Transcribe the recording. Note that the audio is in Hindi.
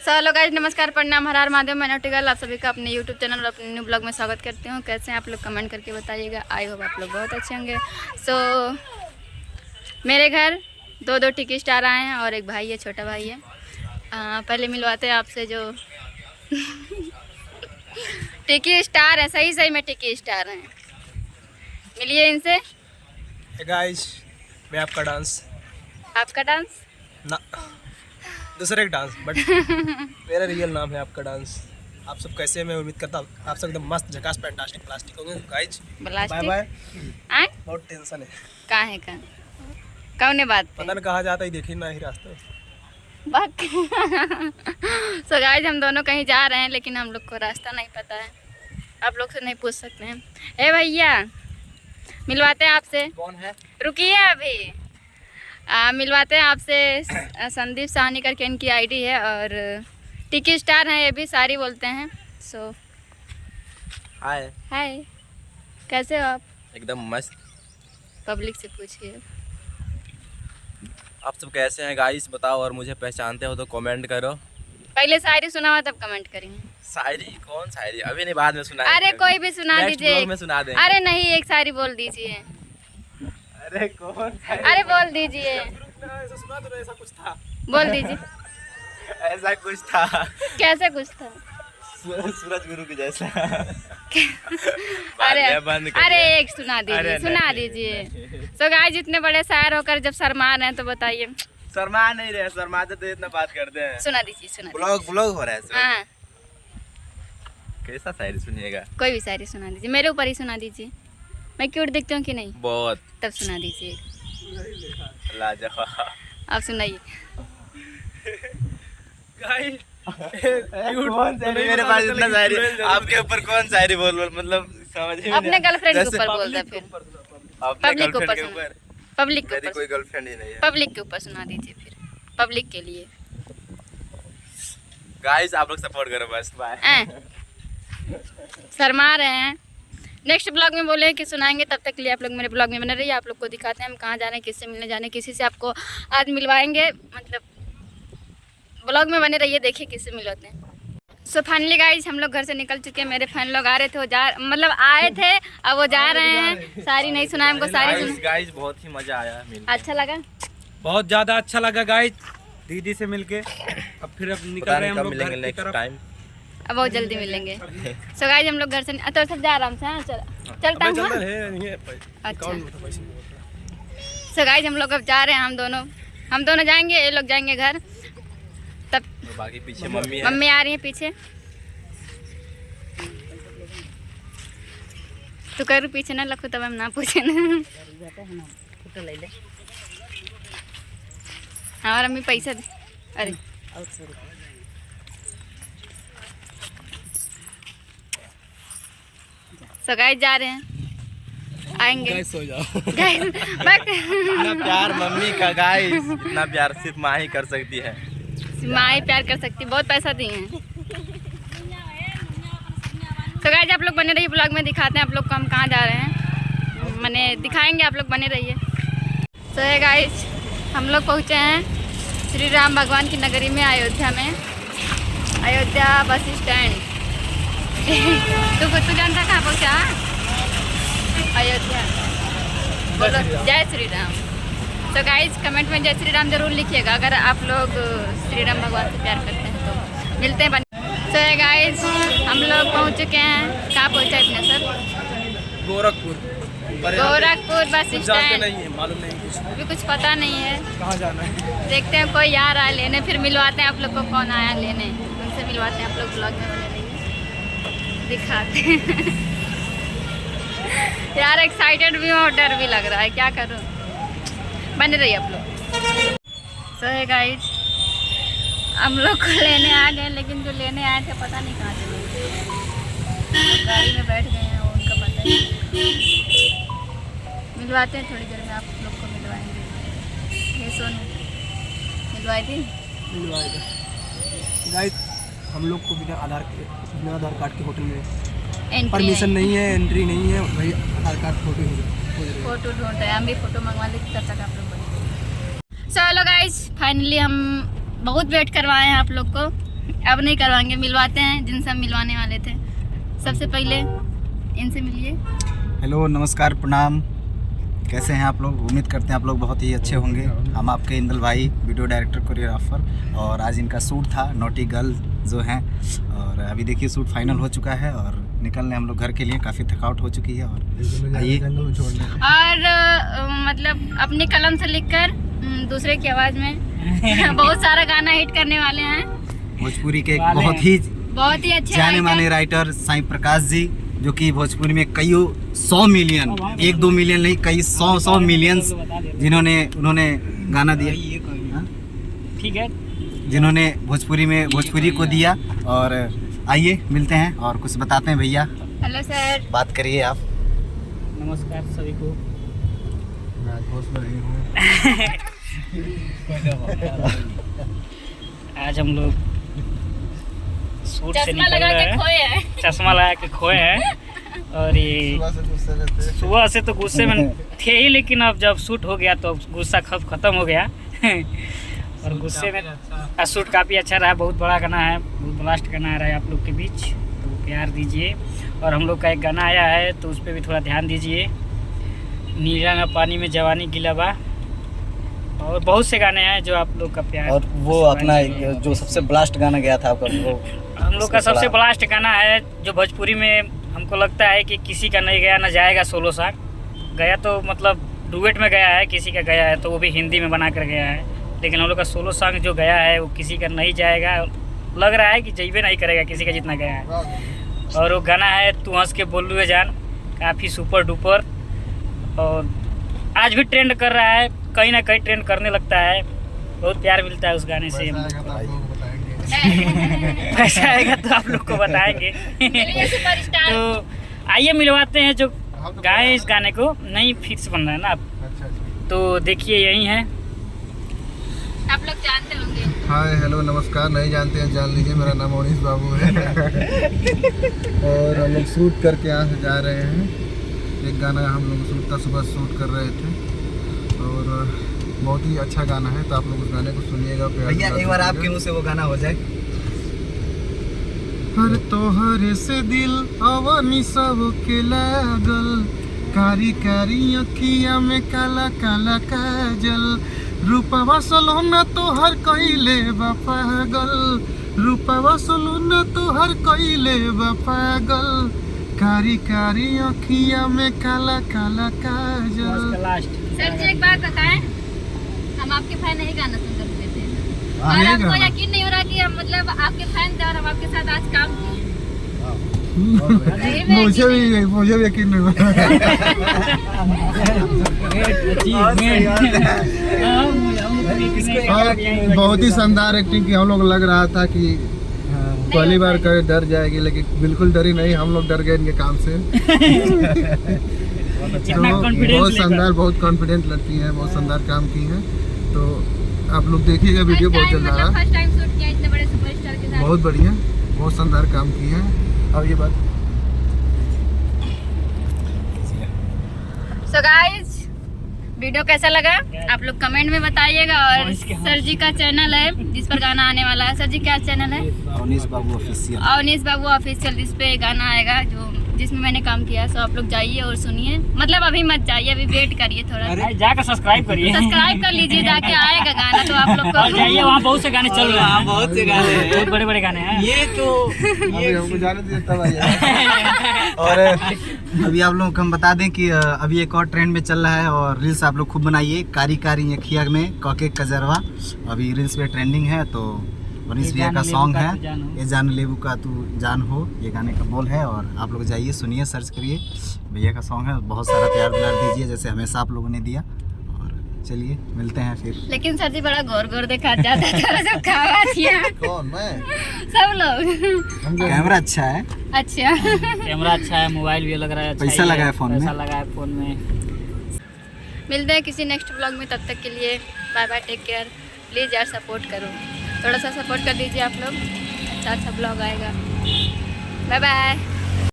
हेलो गाइस, नमस्कार, प्रणाम, हर हर महादेव। मैं नोटिकल आप सभी का अपने यूट्यूब चैनल और अपने न्यू ब्लॉग में स्वागत करती हूँ। कैसे हैं आप लोग, कमेंट करके बताइएगा। आई होप आप लोग बहुत अच्छे होंगे। मेरे घर दो टिकी स्टार आए हैं और एक भाई है, छोटा भाई है। पहले मिलवाते हैं आपसे जो टिकी स्टार है, सही में टिकी स्टार हैं। मिलिए इनसे। गाइस, मैं आपका डांस ना दूसरा एक डांस बट मेरा रियल नाम है आपका डांस। आप सब कैसे हैं? मैं उम्मीद करता हूँ आप सब एकदम मस्त झकास फैंटास्टिक प्लास्टिक होंगे। Guys bye bye. बहुत टेंशन है। का कौन बात पता नहीं कहाँ जाता ही देखे ना ही रास्ते। सो गाइस, हम दोनों कहीं जा रहे हैं लेकिन हम लोग को रास्ता नहीं पता है। आप लोग से नहीं पूछ सकते हैं। ए भैया, मिलवाते हैं आपसे। कौन है? रुकिए अभी। मिलवाते हैं आपसे। संदीप साहनी करके इनकी आईडी है और टिकी स्टार है, ये भी सारी बोलते हैं। सो हाय हाय, कैसे हो आप? एकदम मस्त। पब्लिक से पूछिए आप सब कैसे हैं गाइस बताओ, और मुझे पहचानते हो तो कमेंट करो। पहले शायरी सुना हुआ तब कमेंट करेंगे। शायरी? कौन शायरी? अभी नहीं, बाद में सुना। अरे कोई भी सुना दीजिए। में सुना देंगे। अरे नहीं, एक शायरी बोल दीजिए। अरे कौन? अरे बोल दीजिए। ऐसा सुना दो, ऐसा कुछ था। बोल दीजिए। ऐसा कुछ था। कैसे कुछ था? सूरज गुरु की जैसा। अरे एक सुना दीजिए। सो गाइस, जितने बड़े शायर होकर जब शर्मा रहे हैं तो बताइए। शर्मा नहीं रहे, शर्माते तो इतना बात करते हैं। सुना दीजिए। ब्लॉग हो रहा है। हाँ, कैसा शायरी सुनिएगा? कोई भी शायरी सुना दीजिए, मेरे ऊपर ही सुना दीजिए। मैं क्यूट दिखती हूँ कि नहीं? बहुत। तब सुना दीजिए। लाजवाब। आप सुनाइए। कौन शायरी? मेरे पास इतना शायरी, आपके ऊपर कौन शायरी बोल मतलब समझ ही नहीं। अपने गर्लफ्रेंड के ऊपर बोल दे, फिर अपने पब्लिक के ऊपर मेरी कोई गर्लफ्रेंड ही नहीं है। पब्लिक के ऊपर सुना दीजिए, फिर पब्लिक के लिए। गाइस आप लोग सपोर्ट करो बस। बाय। शर्मा रहे हैं। नेक्स्ट ब्लॉग में बोले कि सुनाएंगे, तब तक के लिए आप लोग मेरे ब्लॉग में बने रहिए। आप लोग को दिखाते हैं हम कहाँ जा रहे हैं, किससे मिलने जाने, किसी से आपको आज मिलवाएंगे। मतलब ब्लॉग में बने रहिए, देखिए किससे मिलवाते हैं। सो फाइनली गाइस, हम लोग घर से निकल चुके हैं। मेरे फैन लोग आ रहे थे, वो आए थे, अब वो जा रहे हैं। सारी नहीं सुना हमको, सारी सुना। गाइस बहुत ही मजा आया, अच्छा लगा, बहुत ज़्यादा अच्छा लगा गाइस दीदी से मिलके। अब फिर निकल रहे हैं हम लोग घर की तरफ। अब बहुत जल्दी मिलेंगे। सो गाइस, हम लोग घर से तो सब जा आराम से। हाँ, चलता हूँ। अच्छा, सो गाइस, हम लोग अब जा रहे हैं। हम दोनों जाएंगे, ये लोग जाएंगे घर। तब बाकी पीछे मम्मी आ रही है पीछे। तू करू पीछे ना लखू, तब हम ना पूछे ना। हमारा मम्मी पैसा दे। अरे सो गाइस, जा रहे हैं, आएंगे। सो जाओ। इतना प्यार मम्मी का गाइस, इतना प्यार सिर्फ माँ ही कर सकती है। माँ ही प्यार कर सकती, बहुत पैसा दिए हैं। तो गाइस, आप लोग बने रहिए, ब्लॉग में दिखाते हैं आप लोग को हम कहाँ जा रहे हैं। मैंने दिखाएंगे, आप लोग बने रहिए। तो है गाइस, हम लोग पहुँचे हैं श्री राम भगवान की नगरी में, अयोध्या में। Ayodhya bus stand. तू जानता कहाँ पहुँचा? अयोध्या। बोलो जय श्री राम। तो गाइस, कमेंट में जय श्री राम जरूर लिखिएगा अगर आप लोग श्री राम भगवान से प्यार करते हैं तो। मिलते हैं। तो है गाइस, हम लोग पहुंच चुके हैं। कहाँ पहुंचा अपने सर? Gorakhpur bus stand. नहीं है, मालूम नहीं कुछ, अभी कुछ पता नहीं है कहाँ जाना है। देखते हैं, कोई आ रहा है लेने, फिर मिलवाते हैं आप लोग को। कौन आया लेने, उनसे मिलवाते हैं। आप लोग ब्लॉग में बने रहिए, दिखाते हैं। यार एक्साइटेड भी हूँ और डर भी लग रहा है, क्या करूँ। बने रहिए आप लोग। सो है गाइस, हम लोग को लेने आ गए, लेकिन जो लेने आए थे पता नहीं कहाँ चले गए। गाड़ी में बैठ गए हैं, उनका पता नहीं। मिलवाते हैं थोड़ी देर में, आप लोग को मिलवाएंगे। ये सोनू मिलवाई थी। गाइस, हम लोग को बिना आधार कार्ड के होटल में परमिशन नहीं है, एंट्री नहीं है भाई। आधार कार्ड फोटो ढूंढ रहे हैं, हम भी फोटो मंगवा लेते तब तक आप लोग। सो हेलो गाइस, फाइनली हम बहुत वेट करवाए हैं आप लोग को। अब नहीं करवाएंगे, मिलवाते हैं जिनसे हम मिलवाने वाले थे। सबसे पहले इनसे मिलिए। हेलो, नमस्कार, प्रणाम। कैसे हैं आप लोग? उम्मीद करते हैं आप लोग बहुत ही अच्छे होंगे। हम आपके इंदल भाई, वीडियो डायरेक्टर, कोरियोग्राफर, और आज इनका शूट था, नोटी गर्ल जो हैं। और अभी देखिए शूट फाइनल हो चुका है और निकलने हम लोग घर के लिए, काफ़ी थकावट हो चुकी है। और आइए, और मतलब अपनी कलम से लिखकर दूसरे की आवाज़ में बहुत सारा गाना हिट करने वाले हैं। भोजपुरी के बहुत ही अच्छे जाने माने राइटर साईं प्रकाश जी, जो कि भोजपुरी में कई 100 मिलियन, 1-2 मिलियन नहीं, कई 100 मिलियंस उन्होंने गाना दिया, ठीक है, जिन्होंने भोजपुरी को दिया। और आइए मिलते हैं और कुछ बताते हैं भैया। हेलो सर, बात करिए आप। नमस्कार सभी को। आज हम लोग सूट से निकल रहे हैं, चश्मा लगा के खोए हैं। और ये सुबह से तो गुस्से में थे ही, लेकिन अब जब शूट हो गया तो गुस्सा खत्म हो गया। और गुस्से में शूट काफ़ी अच्छा रहा, बहुत बड़ा गाना है, बहुत ब्लास्ट गाना आ रहा है आप लोग के बीच, तो प्यार दीजिए। और हम लोग का एक गाना आया है तो उस पर भी थोड़ा ध्यान दीजिए। नीला ना पानी में जवानी गिला बा, और बहुत से गाने हैं जो आप लोग का प्यार। और वो अपना जो सबसे ब्लास्ट गाना गया था आपका, वो हम लोग का सबसे ब्लास्ट गाना है जो भोजपुरी में हमको लगता है कि किसी का नहीं गया ना जाएगा। सोलो सॉन्ग गया तो मतलब डुएट में गया है, किसी का गया है तो वो भी हिंदी में बना कर गया है, लेकिन हम लोग का सोलो सॉन्ग जो गया है वो किसी का नहीं जाएगा, लग रहा है कि जइबे नहीं करेगा किसी का जितना गया है। और वो गाना है तू हंस के बोलू है जान, काफ़ी सुपर डुपर, और आज भी ट्रेंड कर रहा है, कहीं ना कहीं ट्रेंड करने लगता है, बहुत प्यार मिलता है उस गाने से। पैसा आएगा तो आप लोग को बताएंगे। तो आइए मिलवाते हैं जो गाए इस गाने को, नहीं फिक्स बन रहा है ना आप, तो देखिए यही है। आप लोग जानते होंगे। हाय, हेलो, नमस्कार। नहीं जानते हैं जान लीजिए, मेरा नाम अवनीश बाबू है। और हम लोग शूट करके यहाँ से जा रहे हैं। एक गाना हम लोग शूट था, सुबह शूट कर रहे थे और बहुत ही अच्छा गाना है, तो आप लोग उस गाने को सुनिएगा। भैया एक बार आपके मुंह से वो गाना हो जाए। हर तोहरे से दिल अवनी सब के लागल, कारी कारी अखिया में काला काला काजल, रूपवा सलोना तोहर कइले बा पागल, रूपवा सलोना तोहर कइले बा पागल, कारी कारी अखिया में काला काला काजल। सर जी एक बात बताएं, हम आपके फैन नहीं, गाना सुनकर हुए थे और हमको यकीन नहीं हो रहा कि हम मतलब आपके फैन थे और हम आपके साथ आज काम किए। मुझे भी यकीन नहीं हुआ। बहुत ही शानदार एक्टिंग की। हम लोग लग रहा था कि पहली बार करे डर जाएगी, लेकिन बिल्कुल डरी नहीं, हम लोग डर गए इनके काम से। तो बहुत शानदार, बहुत कॉन्फिडेंट लड़की है, बहुत शानदार काम की है। तो आप लोग देखिएगा वीडियो, बहुत जल्द आ रहा है। फर्स्ट टाइम शूट किया इतने बड़े सुपरस्टार के साथ, बहुत बढ़िया, बहुत शानदार काम की है। अब ये बात सो गाइस, वीडियो कैसा लगा आप लोग कमेंट में बताइएगा। और सर जी का चैनल है जिस पर गाना आने वाला है। सर जी क्या चैनल है? अवनीश बाबू ऑफिशियल। अवनीश बाबू ऑफिशियल, जिस पे गाना आएगा जिसमें मैंने काम किया। सो आप लोग जाइए और सुनिए, मतलब अभी मत जाइए, अभी वेट करिए थोड़ा, जाकर सब्सक्राइब करिए, सब्सक्राइब कर लीजिए, जाके आएगा गाना तो आप लोग को जाइए, वहाँ बहुत से गाने चल रहे हैं, बहुत से गाने हैं, बहुत बड़े बड़े गाने हैं। ये तो अभी हमको जाने दीजिए तब आइए। और अभी आप लोग को हम बता दें कि अभी एक और ट्रेंड में चल रहा है और रील्स आप लोग खूब बनाइए। कारी कारी अखिया में कॉके कजरवा अभी रील्स पे ट्रेंडिंग है। तो अवनीश भैया का सॉन्ग है ये जान लेबू का तू जान हो, ये गाने का बोल है। और आप लोग जाइए सुनिए, सर्च करिए, भैया का सॉन्ग है। बहुत सारा प्यार दुलार दीजिए जैसे हमेशा आप लोगों ने दिया। और चलिए मिलते हैं फिर। लेकिन सर जी बड़ा गौर गौर देखा जाता है सब खावा दिया। कौन? मैं? सब लोग। कैमरा अच्छा है, अच्छा कैमरा अच्छा है, मोबाइल भी लग रहा है, पैसा लगा है फोन में, पैसा लगा है फोन में। मिलते हैं किसी नेक्स्ट ब्लॉग में, तब तक के लिए bye bye, take care. Please यार सपोर्ट करो, थोड़ा सा सपोर्ट कर दीजिए आप लोग, अच्छा अच्छा ब्लॉग आएगा। Bye bye.